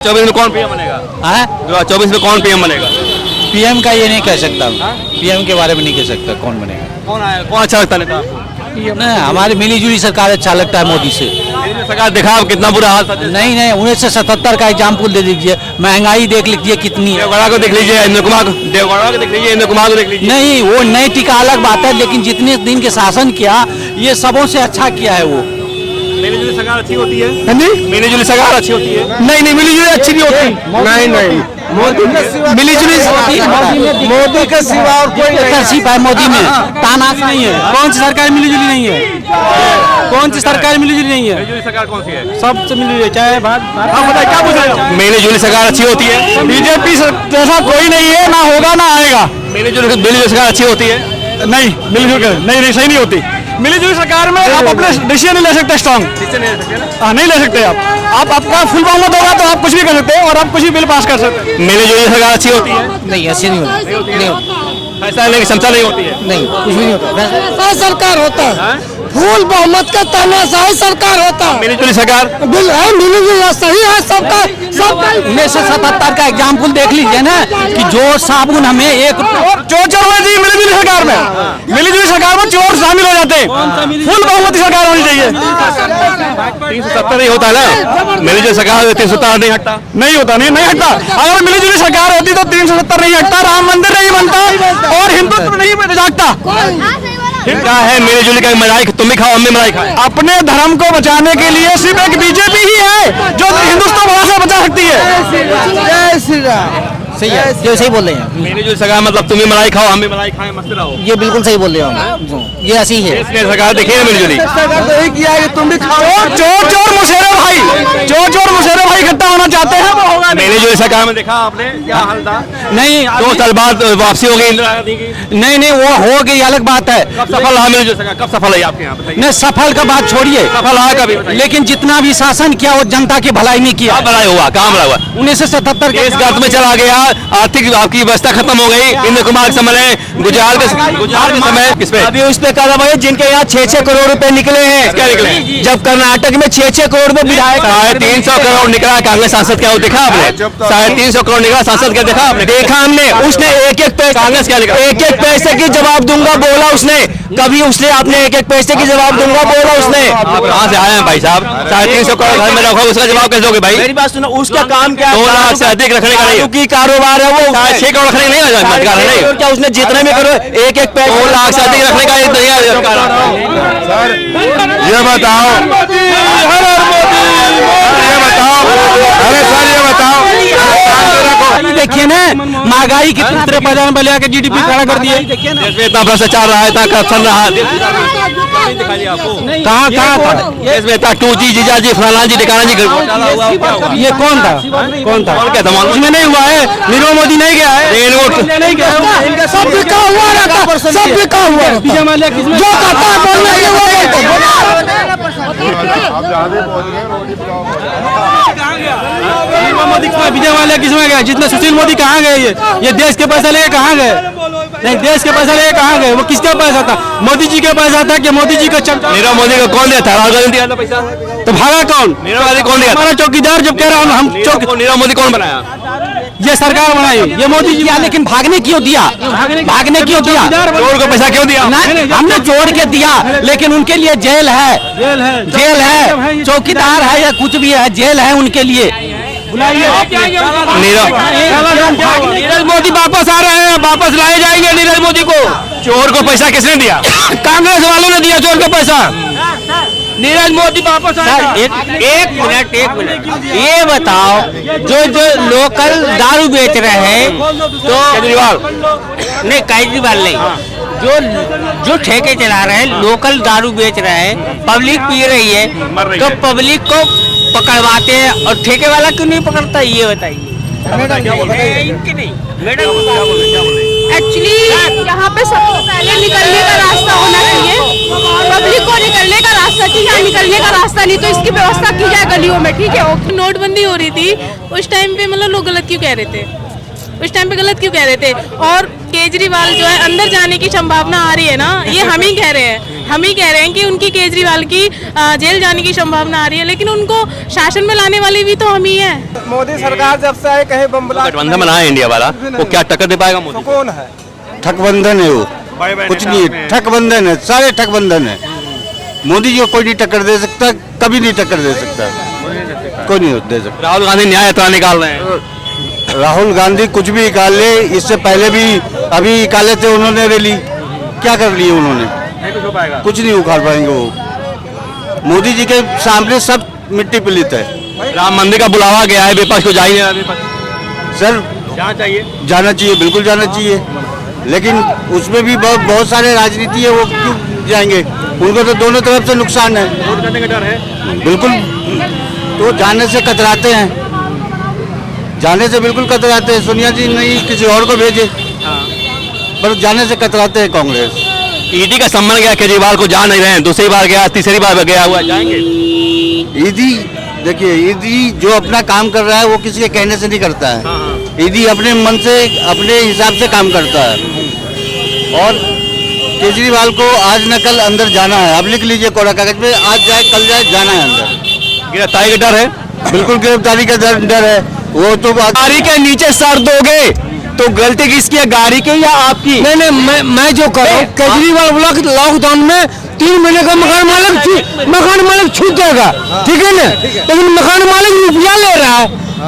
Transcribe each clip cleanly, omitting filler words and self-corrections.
24 में कौन पीएम बनेगा? 2024 में कौन पीएम बनेगा? पीएम का ये नहीं कह सकता, पीएम के बारे में नहीं कह सकता कौन बनेगा। कौन अच्छा लगता है? नहीं, हमारी मिलीजुली सरकार अच्छा लगता है मोदी से। सरकार दिखा कितना बुरा हाल था। नहीं 1977 का एग्जाम्पल दे दीजिए, महंगाई देख लीजिए कितनी है। देवगौड़ा को देख लीजिए, इंद्र कुमार को देख लीजिए। नहीं, वो नई टीका अलग बात है, लेकिन जितने दिन के शासन किया ये सबों से अच्छा किया है वो। मिलीजुली सरकार अच्छी होती है? मिलीजुली सरकार अच्छी होती है? नहीं, मिलीजुली अच्छी नहीं होती। नहीं मिलीजुली मोदी के सिवा और कोई तरसीफ है मोदी में, तानाश नहीं है। कौन सी सरकार मिलीजुली नहीं है? कौन सी सरकार मिलीजुली नहीं है? मिलीजुली सरकार कौन सी है? सबसे मिलीजुली, चाहे क्या पूछ रहे हो? मिलीजुली सरकार अच्छी होती है? बीजेपी जैसा कोई नहीं है, ना होगा ना आएगा। मिलीजुली सरकार अच्छी होती है? नहीं, मिलीजुली नहीं सही नहीं होती। मिलीजुली सरकार में आप अपने डिसीजन नहीं ले सकते स्ट्रॉन्ग। नहीं ले सकते आप आपका फुल बहुमत होगा तो आप कुछ भी कर सकते हैं और आप कुछ भी बिल पास कर सकते हैं। मिलीजुली सरकार अच्छी होती है? नहीं, ऐसी नहीं होती। ऐसा नहीं, क्षमता नहीं होती है। नहीं, कुछ भी नहीं होता। तानाशाही सरकार होता है, फुल बहुमत का तानाशाही सरकार होता है। मिलीजुली सरकार मिलीजुली सही है सबका। 1977 का एग्जाम्पल देख लीजिए ना, कि जो साबुन हमें एक चोर हुए थी मिलीजुली सरकार में। मिलीजुली सरकार में चोर शामिल हो जाते हैं। फुल बहुमत सरकार होनी चाहिए। 370 नहीं होता ना, मिलीजुली सरकार 370 नहीं हटता। नहीं होता, नहीं हटता। अगर मिलीजुली सरकार होती तो 370 नहीं हटता, राम मंदिर नहीं बनता और हिंदुत्व नहीं जागता। क्या है मिलीजुली का? मलाई तुम भी खाओ, हम भी मलाई खाएं। अपने धर्म को बचाने के लिए सिर्फ एक बीजेपी ही है जो हिंदुस्तान बड़ा से बचा सकती है। जय श्री राम। सही है, जो सही बोल रहे हैं। मिलीजुली सरकार मतलब तुम भी मलाई खाओ, हम भी मलाई खाएं, मस्त रहो। ये बिल्कुल सही बोल रहे हो, ये ऐसी है। इसलिए सरकार देखिए ना मिलीजुली। यही किया है कि तुम भी खाओ। चोर मुशर्रफ भाई इकट्ठा होना चाहते हैं, वो होगा नहीं। मिलीजुली सरकार में देखा आपने क्या हाल था? नहीं, 2 साल बाद वापसी हो गई इंदिरा गांधी की। नहीं, वो हो गई अलग बात है। कब सफल रहा मिलीजुली सरकार? कब सफल है आपके यहाँ? बताइए। नहीं, सफल का बात छोड़िए, सफल रहा कभी? बताइए। लेकिन जितना भी शासन किया वो जनता की भलाई नहीं किया। कहाँ भलाई हुआ? कहाँ भलाई हुआ? 1977 देश गर्त में चला गया, आर्थिक आपकी व्यवस्था खत्म हो गई। इंद्र कुमार के समय, गुजराल के समय किस पे? अभी उस पे कदम है जिनके यहाँ 6-6 करोड़ रुपए निकले हैं। क्या निकले? जब कर्नाटक में 6-6 करोड़ में विधायक 350 करोड़ निकला कांग्रेस सांसद। क्या वो देखा आपने? 350 करोड़ निकला सांसद। क्या देखा आपने? देखा हमने। उसने एक पैसे कांग्रेस क्या निकला? एक पैसे की जवाब दूंगा बोला उसने। कभी उसने आपने एक पैसे की जवाब दूंगा बोला उसने। आप कहाँ से आए हैं भाई साहब? 350 करोड़ घर में रखो, उसका जवाब कैसे दोगे भाई? मेरी बात सुनो, उसका काम क्या 2 लाख से अधिक रखने का नहीं। की कारोबार है वो। 6 करोड़ रखने नहीं है मत कर नहीं। क्या उसने जितने में करो एक पैसे 2 लाख से अधिक रखने का एक नहीं है। ये बताओ, अरे सर ये बताओ, देखिए ना, महंगाई कितना 53 बलिया के जीडीपी खड़ा कर दिए। देश में इतना भ्रष्टाचार रहा है, इतना करप्शन रहा है। कहाँ था देश में इतना 2G जीजाजी फलाना जी ठिकाना जी ये? कौन था? और क्या था? उसमें नहीं हुआ है, नीरव मोदी नहीं गया है, नहीं गया। सब बिका हुआ रहता, सब बिका हुआ रहता। जो कहता है बोलना ये वो विजय माल्या किसमें गया? जितने सुशील मोदी कहाँ गए? ये देश के पैसा लेके कहाँ गए? नहीं, देश के पैसा लेके कहाँ गए? वो किसका पैसा था? मोदी जी का पैसा था कि मोदी जी का चमचा? नीरव मोदी को कौन दिया था? राहुल गांधी दिया था पैसा। तो भागा कौन? नीरव मोदी कौन दिया? हमारा चौकीदार जब कह रहा हूँ हम चौक, नीरव मोदी कौन बनाया? ये सरकार बनाई, ये मोदी जी। लेकिन भागने क्यों दिया? भागने क्यों दिया? चोर को पैसा क्यों दिया? हमने जोड़ के दिया, लेकिन उनके लिए जेल है, जेल है, चौकीदार है या कुछ भी है, जेल है उनके लिए। नीरव मोदी वापस आ रहे हैं, वापस लाए जाएंगे नीरव मोदी को। चोर को पैसा किसने दिया? कांग्रेस वालों ने दिया चोर का पैसा। नीरज मोदी वापस आए। एक मिनट ये बताओ, जो लोकल दारू बेच रहे हैं तो केजरीवाल नहीं, केजरीवाल नहीं, जो ठेके चला रहे हैं, लोकल दारू बेच रहे हैं, पब्लिक पी रही है, तो पब्लिक को पकड़वाते हैं और ठेके वाला क्यों नहीं पकड़ता? ये बताइए। इनकी नहीं मैडम, एक्चुअली यहाँ पे सबसे पहले निकलने का रास्ता होना चाहिए, पब्लिक को निकलने का रास्ता चाहिए, यहाँ निकलने का रास्ता नहीं, तो इसकी व्यवस्था की जाए गलियों में, ठीक है? नोटबंदी हो रही थी उस टाइम पे, मतलब लोग गलत क्यों कह रहे थे? उस टाइम पे गलत क्यों कह रहे थे? और केजरीवाल जो है अंदर जाने की संभावना आ रही है ना, ये हम ही कह रहे हैं कि उनकी केजरीवाल की जेल जाने की संभावना आ रही है, लेकिन उनको शासन में लाने वाले भी तो हम ही हैं। मोदी सरकार जब से आए कहीं बम्बला गठबंधन बनाया इंडिया वाला, वो क्या टक्कर दे पाएगा मोदी? कौन है? ठगबंधन है वो, कुछ नहीं है, ठगबंधन है, सारे ठगबंधन है। मोदी जी को कोई नहीं टक्कर दे सकता, कभी नहीं टक्कर दे सकता, कोई नहीं दे सकता। राहुल गांधी न्याय यात्रा निकाल रहे हैं। राहुल गांधी कुछ भी निकाल ले, इससे पहले भी अभी निकाले थे उन्होंने रैली, क्या कर लिए उन्होंने? नहीं कुछ हो पाएगा। कुछ नहीं उखाड़ पाएंगे वो। मोदी जी के सामने सब मिट्टी पलीत है। राम मंदिर का बुलावा गया है, विपक्ष को जाइए। विपक्ष सर जाना चाहिए, जाना चाहिए, बिल्कुल जाना चाहिए, लेकिन उसमें भी बहुत सारे राजनीति है, वो क्यों जाएंगे? उनको तो दोनों तरफ से नुकसान है। वोट करने का डर है बिल्कुल, तो जाने से कतराते हैं, जाने से बिल्कुल कतराते हैं। सोनिया जी नहीं किसी और को भेजे, पर जाने से कतराते हैं कांग्रेस। ईडी का सम्मान गया, केजरीवाल को जा नहीं रहे हैं, दूसरी बार गया, तीसरी बार गया हुआ, जाएंगे? ईडी देखिए, ईडी जो अपना काम कर रहा है वो किसी के कहने से नहीं करता है। ईडी अपने मन से अपने हिसाब से काम करता है। और केजरीवाल को आज न कल अंदर जाना है। अब लिख लीजिए कोरा कागज पे, आज जाए कल जाए, जाना है अंदर। गिरफ्तारी का डर है? बिल्कुल गिरफ्तारी का डर है। वो तो गाड़ी के नीचे सर दोगे तो गलती किसकी है, गाड़ी की या आपकी? नहीं, मैं जो कर रहा हूँ, केजरीवाल बोला कि लॉकडाउन में 3 महीने का मकान मालिक छूट जाएगा, ठीक है ना? लेकिन मकान मालिक रुपया ले रहा है,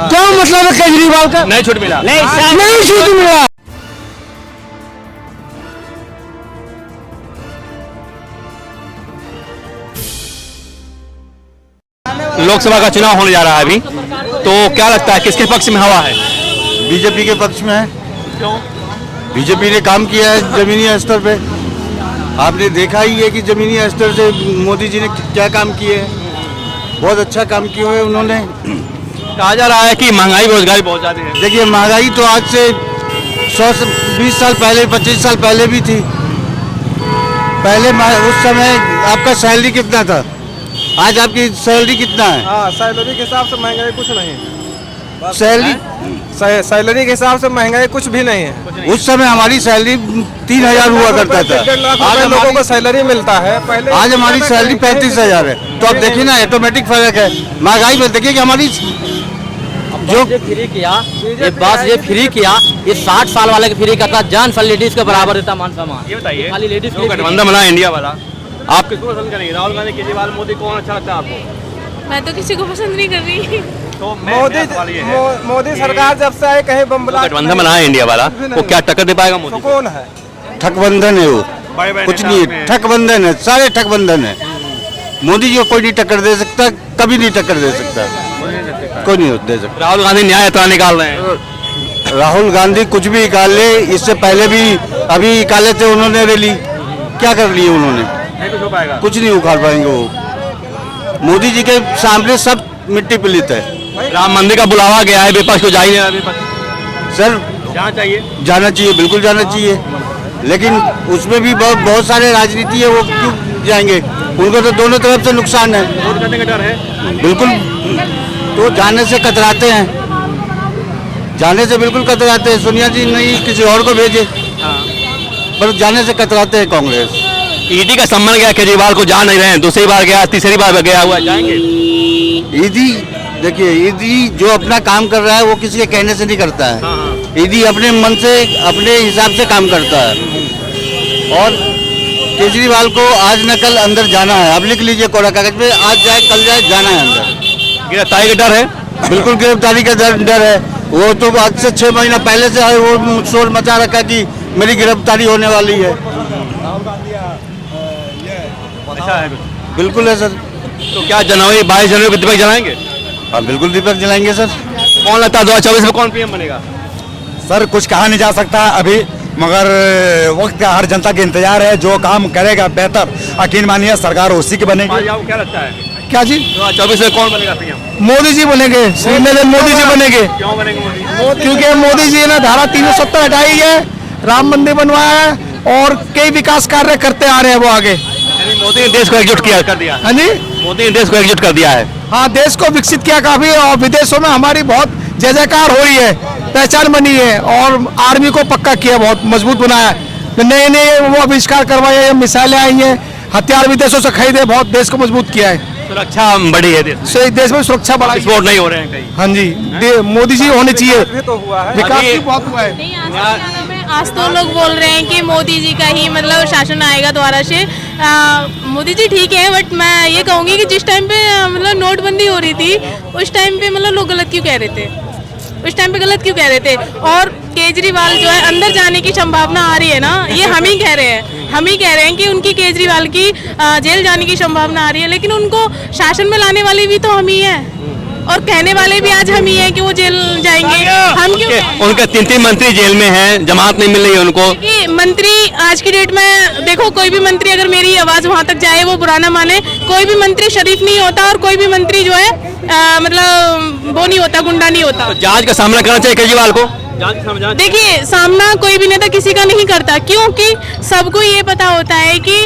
क्या मतलब है केजरीवाल का? नहीं छूट मिला, नहीं छूट मिला। लोकसभा का चुनाव होने जा रहा है अभी, तो क्या लगता है किसके पक्ष में हवा है? बीजेपी के पक्ष में है। बीजेपी ने काम किया है जमीनी स्तर पे, आपने देखा ही है कि जमीनी स्तर से मोदी जी ने क्या काम किए हैं। बहुत अच्छा काम किए हुए उन्होंने। कहा जा रहा है कि महंगाई बेरोजगारी बहुत ज्यादा है। देखिए, महंगाई तो आज से 120 साल पहले, 25 साल पहले भी थी। पहले उस समय आपका सैलरी कितना था, आज आपकी सैलरी कितना है? हाँ, सैलरी के हिसाब से महंगाई कुछ नहीं है। सैलरी के हिसाब से महंगाई कुछ भी नहीं है। उस समय हमारी सैलरी 3000 हुआ करता था, आज लोगों को सैलरी मिलता है। पहले आज हमारी सैलरी 35,000 है। तो आप देखिए ना, ऑटोमेटिक फर्क है। महंगाई में देखिए कि हमारी जो फ्री किया, एक बात ये फ्री किया, ये 60 साल वाले के फ्री करता, जान साल लेडीज के बराबर देता मान सम्मान। ये बताइए, खाली लेडीज जो गठबंधन बना इंडिया वाला, आप किसको पसंद करेंगे? राहुल गांधी, केजरीवाल, मोदी, कौन अच्छा लगता है आपको? मैं तो किसी को पसंद नहीं कर रही। तो मोदी सरकार जब से आए कहीं बम्बला गठबंधन बनाया इंडिया वाला, वो क्या टक्कर दे पाएगा मोदी? कौन है? ठगबंधन है वो, कुछ नहीं है, ठगबंधन है, सारे ठगबंधन है। मोदी जी को कोई नहीं टक्कर दे सकता, कभी नहीं टक्कर दे सकता, कोई नहीं दे सकता। राहुल गांधी न्याय यात्रा निकाल रहे हैं। राहुल गांधी कुछ भी निकाल ले, इससे पहले भी अभी निकाले थे उन्होंने रैली, क्या कर लिए उन्होंने? नहीं कुछ हो पाएगा। कुछ नहीं उखाड़ पाएंगे वो। मोदी जी के सामने सब मिट्टी पलीत है। राम मंदिर का बुलावा गया है, विपक्ष को जाइए। विपक्ष सर जाना चाहिए, जाना चाहिए, बिल्कुल जाना चाहिए, लेकिन उसमें भी बहुत सारे राजनीति है, वो क्यों जाएंगे? उनको तो दोनों तरफ से नुकसान है। वोट करने का डर है बिल्कुल, तो जाने से कतराते हैं, जाने से बिल्कुल कतराते हैं। सोनिया जी नहीं किसी और को भेजे, पर जाने से कतराते हैं कांग्रेस। ईडी का सम्मान गया, केजरीवाल को जा नहीं रहे हैं, दूसरी बार गया, तीसरी बार गया हुआ, जाएंगे? ईडी देखिए, ईडी जो अपना काम कर रहा है वो किसी के कहने से नहीं करता है। ईडी अपने मन से अपने हिसाब से काम करता है। और केजरीवाल को आज न कल अंदर जाना है। अब लिख लीजिए कोरा कागज पे, आज जाए कल जाए, जाना है अंदर। गिरफ्तारी का डर है? बिल्कुल गिरफ्तारी का डर है। वो तो आज से 6 महीना पहले से है, वो शोर मचा रखा है कि मेरी गिरफ्तारी होने वाली है। ऐसा है? बिल्कुल है सर। तो क्या जनवरी 22 जनवरी को दीपक जलाएंगे? हाँ बिल्कुल दीपक जलाएंगे सर। कौन लगता है 2024 में कौन पीएम बनेगा? सर कुछ कहा नहीं जा सकता अभी, मगर वक्त का हर जनता के इंतजार है। जो काम करेगा बेहतर, यकीन मानिए सरकार उसी की बनेगी। आपको क्या लगता है क्या जी? 2024 में कौन बनेगा पीएम? मोदी जी बनेंगे, श्री नरेंद्र मोदी जी बनेंगे, क्यों बनेंगे मोदी? क्योंकि मोदी जी ने धारा 370 हटाई है, राम मंदिर बनवाया है और कई विकास कार्य करते आ रहे हैं वो आगे। यानी मोदी ने देश को एकजुट कर दिया। हाँ जी, मोदी ने देश को एकजुट कर दिया है। हाँ, देश को विकसित किया काफी, और विदेशों में हमारी बहुत जय जयकार हो रही है। पहचान बनी है और आर्मी को पक्का किया, बहुत मजबूत बनाया है। नए नए वो आविष्कार करवाए, मिसाइलें आई हैं, हथियार विदेशों से खरीदे, बहुत देश को मजबूत किया है। सुरक्षा बढ़ी है देश में सुरक्षा बढ़ाई। विस्फोट नहीं हो रहे हैं कहीं। हाँ जी, मोदी जी होने चाहिए। तो हुआ है। विकास भी बहुत हुआ है। नहीं, आज तो लोग बोल रहे हैं कि मोदी जी का ही मतलब शासन आएगा दोबारा से। मोदी जी ठीक है, बट मैं ये कहूँगी कि जिस टाइम पे मतलब नोटबंदी हो रही थी उस टाइम पे मतलब लोग गलत क्यों कह रहे थे, उस टाइम पे गलत क्यों कह रहे थे। और केजरीवाल जो है अंदर जाने की संभावना आ रही है ना, ये हम ही कह रहे हैं, हम ही कह रहे हैं कि उनकी केजरीवाल की जेल जाने की संभावना आ रही है, लेकिन उनको शासन में लाने वाले भी तो हम ही हैं और कहने वाले भी आज हम ही हैं कि वो जेल जाएंगे। हम क्यों उनके 3 मंत्री जेल में हैं, जमानत नहीं मिल रही है उनको। कि मंत्री आज की डेट में देखो, कोई भी मंत्री अगर मेरी आवाज वहां तक जाए वो बुरा ना माने, कोई भी मंत्री शरीफ नहीं होता और कोई भी मंत्री जो है मतलब वो नहीं होता, गुंडा नहीं होता। तो जांच का सामना करना चाहिए केजरीवाल को। देखिए, सामना कोई भी नेता किसी का नहीं करता, क्योंकि सबको ये पता होता है कि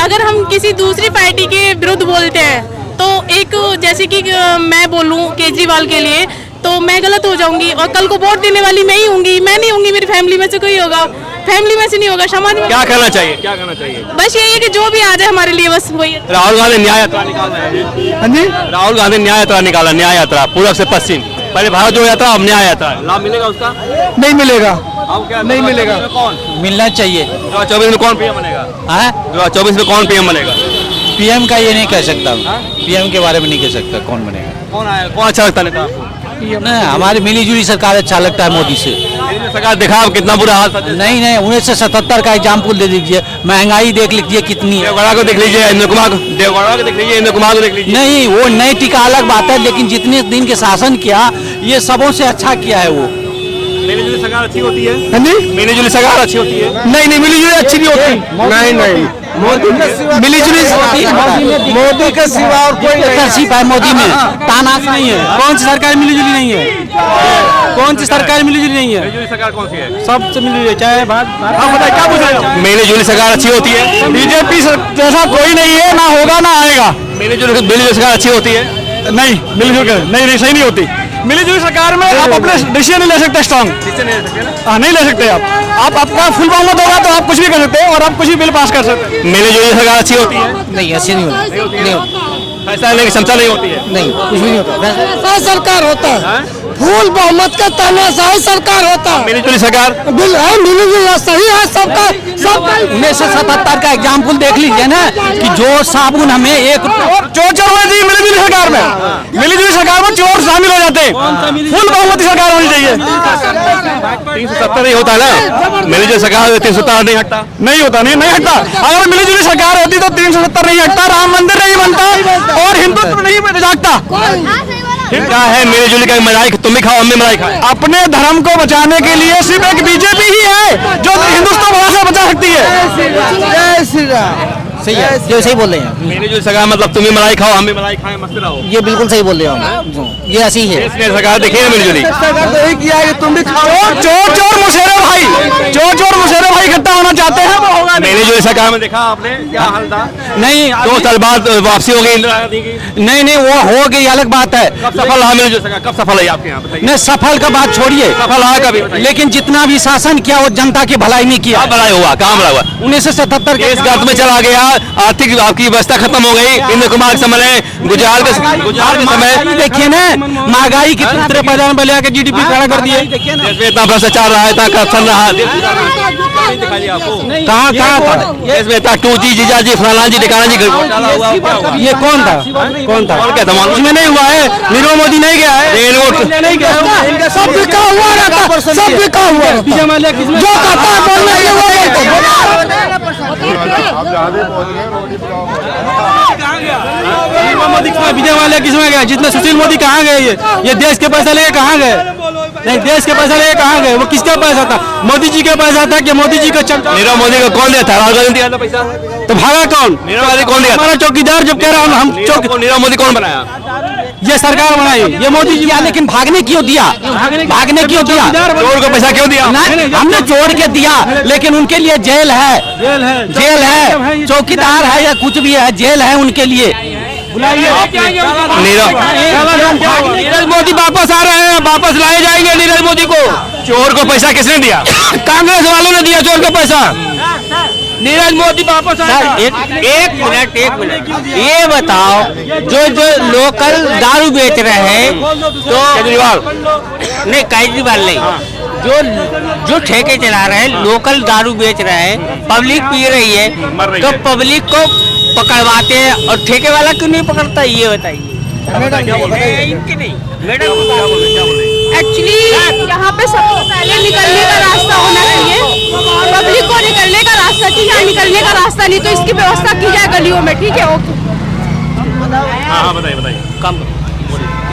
अगर हम किसी दूसरी पार्टी के विरुद्ध बोलते हैं तो एक जैसे कि मैं बोलूं केजरीवाल के लिए तो मैं गलत हो जाऊंगी और कल को वोट देने वाली मैं ही होंगी, मैं नहीं होंगी, मेरी फैमिली में से कोई होगा, फैमिली में से नहीं होगा, समाज में। क्या करना चाहिए, क्या करना चाहिए? बस यही है कि जो भी आ जाए हमारे लिए बस वही है। राहुल गांधी न्याय यात्रा निकाल रहे हैं। हाँ जी, राहुल गांधी न्याय यात्रा निकाला, न्याय यात्रा पूर्व से पश्चिम, पहले भारत जोड़ो यात्रा, अब न्याय यात्रा। लाभ मिलेगा उसका? नहीं मिलेगा, क्या नहीं मिलेगा। कौन मिलना चाहिए। 2024 में कौन पीएम बनेगा? 2024 में कौन पीएम बनेगा? पीएम का ये नहीं कह सकता, पीएम के बारे में नहीं कह सकता कौन बनेगा। कौन आया, कौन अच्छा लगता नेता आपको? नहीं, हमारी मिलीजुली सरकार अच्छा लगता है मोदी से। सरकार देखा आप कितना बुरा हाल था। नहीं 1977 का एग्जाम्पल दे दीजिए, महंगाई देख लीजिए कितनी है। देवगौड़ा को देख लीजिए, इंद्र कुमार को, देवगौड़ा को देख लीजिए, इंद्र कुमार को देख लीजिए। नहीं, वो नई टीका अलग बात है, लेकिन जितने दिन के शासन किया ये सबों से अच्छा किया है वो। मिलीजुली सरकार अच्छी होती है? हाँ जी, मिलीजुली सरकार अच्छी होती है? नहीं नहीं, मिलीजुली अच्छी नहीं होती। नहीं, मोदी के सिवा मिलीजुली मोदी के सिवा और कोई तरसीफ है मोदी में, तानाश नहीं है। कौन सी सरकार मिलीजुली नहीं है? कौन सी सरकार मिलीजुली नहीं है? मिलीजुली सरकार कौन सी है? सबसे मिलीजुली, चाहे बात आप बताइए क्या पूछ रहे हो? मिलीजुली सरकार अच्छी होती है? बीजेपी जैसा कोई नहीं है, ना होगा ना आएगा। मिलीजुली सरकार अच्छी होती है? नहीं, मिलीजुली नहीं, सही नहीं होती। मिलीजुली सरकार में आप अपने डिसीजन नहीं ले सकते स्ट्रॉन्ग। नहीं ले सकते आप आपका फुल बहुमत होगा तो आप कुछ भी कर सकते हैं और आप कुछ भी बिल पास कर सकते हैं। मिलीजुली सरकार अच्छी होती है? नहीं, ऐसी नहीं होती। फैसला लेने की क्षमता नहीं होती है? नहीं, कुछ भी नहीं होता। सरकार होता है, फुल बहुमत का तानाशाही सरकार होता है। मिलीजुली सरकार मिलीजुली सही है सबका। 1977 का एग्जाम्पल देख लीजिए ना, कि जो साबुन हमें चोर होना चाहिए मिलीजुली सरकार में। मिलीजुली सरकार में चोर शामिल हो जाते हैं। फुल बहुमत सरकार होनी चाहिए। 370 नहीं होता ना, मिलीजुली सरकार 370 नहीं हटता। नहीं होता, नहीं हटता। अगर मिलीजुली सरकार होती तो 370 नहीं हटता, राम मंदिर नहीं बनता और हिंदुत्व नहीं जागता। क्या है मिलीजुली का? मलाई तुम भी खाओ, हम भी मलाई खाए। अपने धर्म को बचाने के लिए सिर्फ एक बीजेपी ही है जो हिंदुस्तान से बचा सकती है। जय श्री राम। सही है, जो सही बोल रहे हैं। मिलीजुली सरकार मतलब तुम भी मलाई खाओ, हम भी मलाई खाएं, मस्त रहो। ये बिल्कुल सही बोल रहे हो, ये ऐसी ही है। इसलिए सरकार देखिए ना मिलीजुली। यही किया है कि तुम भी खाओ। चोर मुशर्रफ भाई इकट्ठा होना चाहते हैं, वो होगा नहीं। मिलीजुली सरकार में देखा आपने क्या हाल था? नहीं 2 साल बाद वापसी हो गई इंदिरा गांधी की। नहीं, वो हो गई अलग बात है। कब सफल रहा मिलीजुली सरकार? कब सफल है आपके यहाँ बताइए? नहीं, सफल का बात छोड़िए, सफल रहा कभी बताइए? लेकिन जितना भी शासन किया वो जनता की भलाई नहीं किया। क्या भलाई हुआ, कहाँ भला हुआ? 1977 के देश गर्त में चला गया, आर्थिक आपकी व्यवस्था खत्म हो गई। इंद्र कुमार के समय, गुजराल के समय देखिए ना, महंगाई कितना 53 में ले के GDP खड़ा कर दिए। देश में इतना भ्रष्टाचार रहा है, इतना करप्शन रहा है। कहाँ था? देश में इतना 2G जीजाजी फलाना जी ढिकाना जी घोटाला हुआ, क्या हुआ? ये कौन था? कौन क्या था? उसमें नहीं हुआ है, नीरव मोदी नहीं गया है, रेल वोट नहीं गया है। सब बिका हुआ रहता, सब बिका हुआ। जो कहता है बोलने के वो विजय माल्या किसमें गया? जितने सुशील मोदी कहाँ गए? ये देश के पैसा लेके कहाँ गए? नहीं, देश के पैसा लेके कहाँ गए? वो किसका पैसा था? मोदी जी का पैसा था कि मोदी जी का चमचा? नीरव मोदी को कौन दिया था? राहुल गांधी दिया था पैसा? तो भागा कौन? नीरव मोदी कौन दिया था? हमारा चौकीदार जब कह रहा हूँ हम नीरव मोदी कौन बनाया? ये सरकार बनाई, ये मोदी जी। लेकिन भागने क्यों दिया? भागने क्यों दिया? चोर को पैसा क्यों दिया? हमने जोड़ के दिया, लेकिन उनके लिए जेल है, जेल है, चौकीदार है या कुछ भी है, जेल है उनके लिए। नीरज मोदी वापस आ रहे हैं, वापस लाए जाएंगे नीरज मोदी को। चोर को पैसा किसने दिया? कांग्रेस वालों ने दिया चोर को पैसा। नीरज मोदी वापस आएगा। एक मिनट ये बताओ, जो लोकल दारू बेच रहे हैं तो केजरीवाल नहीं, केजरीवाल नहीं, जो ठेके चला रहे हैं, लोकल दारू बेच रहे हैं, पब्लिक पी रही है, तो पब्लिक को पकड़वाते हैं और ठेके वाला क्यों नहीं पकड़ता, ये बताइए। इनकी नहीं, मैडम एक्चुअली यहाँ पे सबसे पहले निकलने का रास्ता होना चाहिए, पब्लिक को निकलने का रास्ता चाहिए, यहाँ निकलने का रास्ता नहीं तो इसकी व्यवस्था की जाए गलियों में, ठीक है? ओके, हाँ बताइए। कम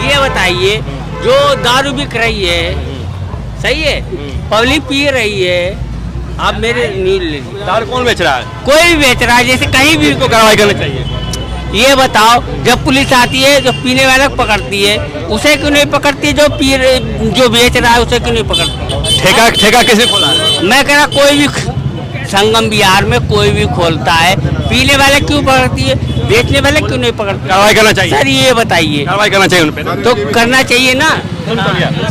ये बताइए, जो दारू बिक रही है, सही है, पब्लिक पी रही है, आप मेरे नील ले लीजिए। दारू कौन बेच रहा है? कोई भी बेच रहा है, जैसे कहीं भी को कार्रवाई करनी चाहिए। ये बताओ, जब पुलिस आती है जो पीने वाला को पकड़ती है, उसे क्यों नहीं पकड़ती? जो बेच रहा है उसे क्यों नहीं पकड़ती? ठेका किसने खोला है? मैं कह रहा कोई भी संगम बिहार में कोई भी खोलता है, पीने वाले क्यों पकड़ती है, बेचने वाले क्यों नहीं पकड़ती? कार्रवाई करना चाहिए सर ये बताइए। कार्रवाई करना चाहिए उन पे तो करना चाहिए ना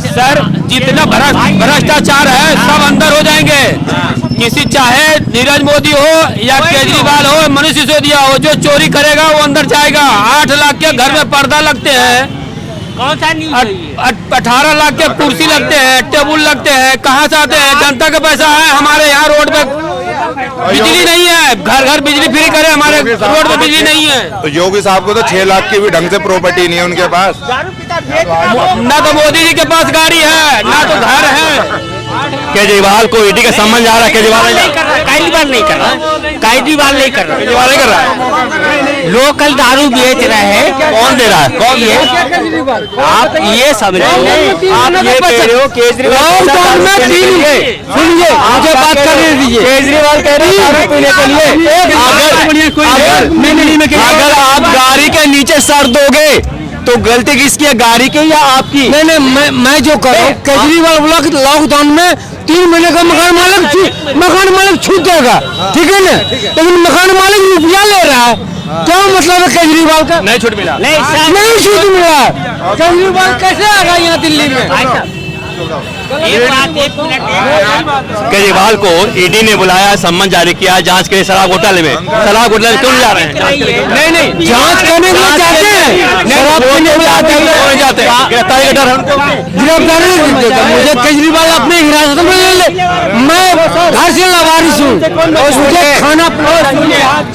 सर। जितना भ्रष्टाचार है सब अंदर हो जाएंगे। किसी चाहे नीरज मोदी हो या केजरीवाल हो, मनीष सिसोदिया हो, जो चोरी करेगा वो अंदर जाएगा। 8 लाख के घर में पर्दा लगते हैं, कौन सा न्यूज़ 18 लाख के कुर्सी लगते हैं, टेबुल लगते हैं, कहाँ से आते हैं? जनता का पैसा है। हमारे यहाँ रोड पे बिजली नहीं है, घर घर बिजली फ्री करे, हमारे रोड पे बिजली नहीं है। तो योगी साहब को तो 6 लाख की भी ढंग से प्रॉपर्टी नहीं है उनके पास। ना तो मोदी जी के पास गाड़ी है, ना तो घर है। केजरीवाल को ईडी का सम्मान जा रहा है। केजरीवाल नहीं कर रहा, केजरीवाल नहीं कर रहा, केजरीवाल नहीं कर रहा है। लोकल दारू बेच रहे हैं, कौन दे रहा है? कौन ये? आप ये समझिए, आप ये कह रहे हो केजरीवाल सुनिए, मुझे बात करने दीजिए। केजरीवाल कह रहे हैं दारू पीने के लिए। अगर आप गाड़ी के नीचे सर दोगे तो गलती किसकी है, गाड़ी की या आपकी? नहीं, मैं जो कर रहा हूँ, केजरीवाल बोला कि लॉकडाउन में 3 महीने का मकान मालिक छूट देगा, ठीक है ना? लेकिन मकान मालिक रुपया ले रहा है, क्या मतलब है केजरीवाल का? नहीं छूट मिला। नहीं छूट मिला। केजरीवाल कैसे आ गया यहाँ दिल्ली में? केजरीवाल को ईडी ने बुलाया, सम्मन जारी किया जांच के लिए शराब घोटाले में। शराब घोटाले में क्यों नहीं जा रहे हैं? नहीं जांच करने के लिए जाते हैं, शराब पीने के लिए जाते हैं। गिरफ्तारी का डर है उनको। गिरफ्तारी नहीं देता। मुझे केजरीवाल अपने हिरासत में ले ले, मैं घर से लावारिस हूँ, मुझे खाना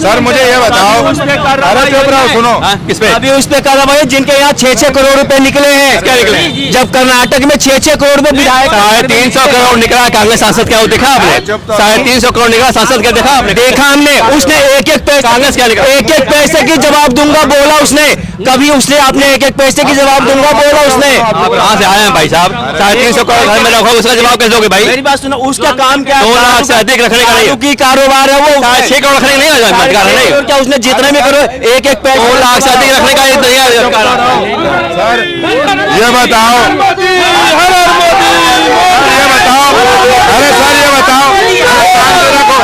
सर मुझे ये बताओ, अरे चुप रहो, सुनो। किस पे? अभी उस पे कार्रवाई जिनके यहाँ 6-6 करोड़ रुपए निकले हैं। क्या निकले? जब कर्नाटक में 6-6 करोड़ में विधायक 350 करोड़ निकला कांग्रेस सांसद क्या वो देखा आपने? 350 करोड़ निकला सांसद क्या देखा आपने? देखा हमने। उसने एक पैसे कांग्रेस क्या निकला? एक पैसे की जवाब दूंगा बोला उसने। कभी उसने आपने एक पैसे की जवाब दूंगा बोला उसने। आप कहाँ से आए हैं भाई साहब? 350 करोड़ घर में रखो, उसका जवाब कैसे दोगे भाई? मेरी बात सुनो, उसका काम क्या है? 2 लाख से अधिक रखने का नहीं, की कारोबार है वो। 6 करोड़ रखने का नहीं है। और क्या उसने जितना भी करो एक पैसे 2 लाख से अधिक रखने का सर ये बताओ,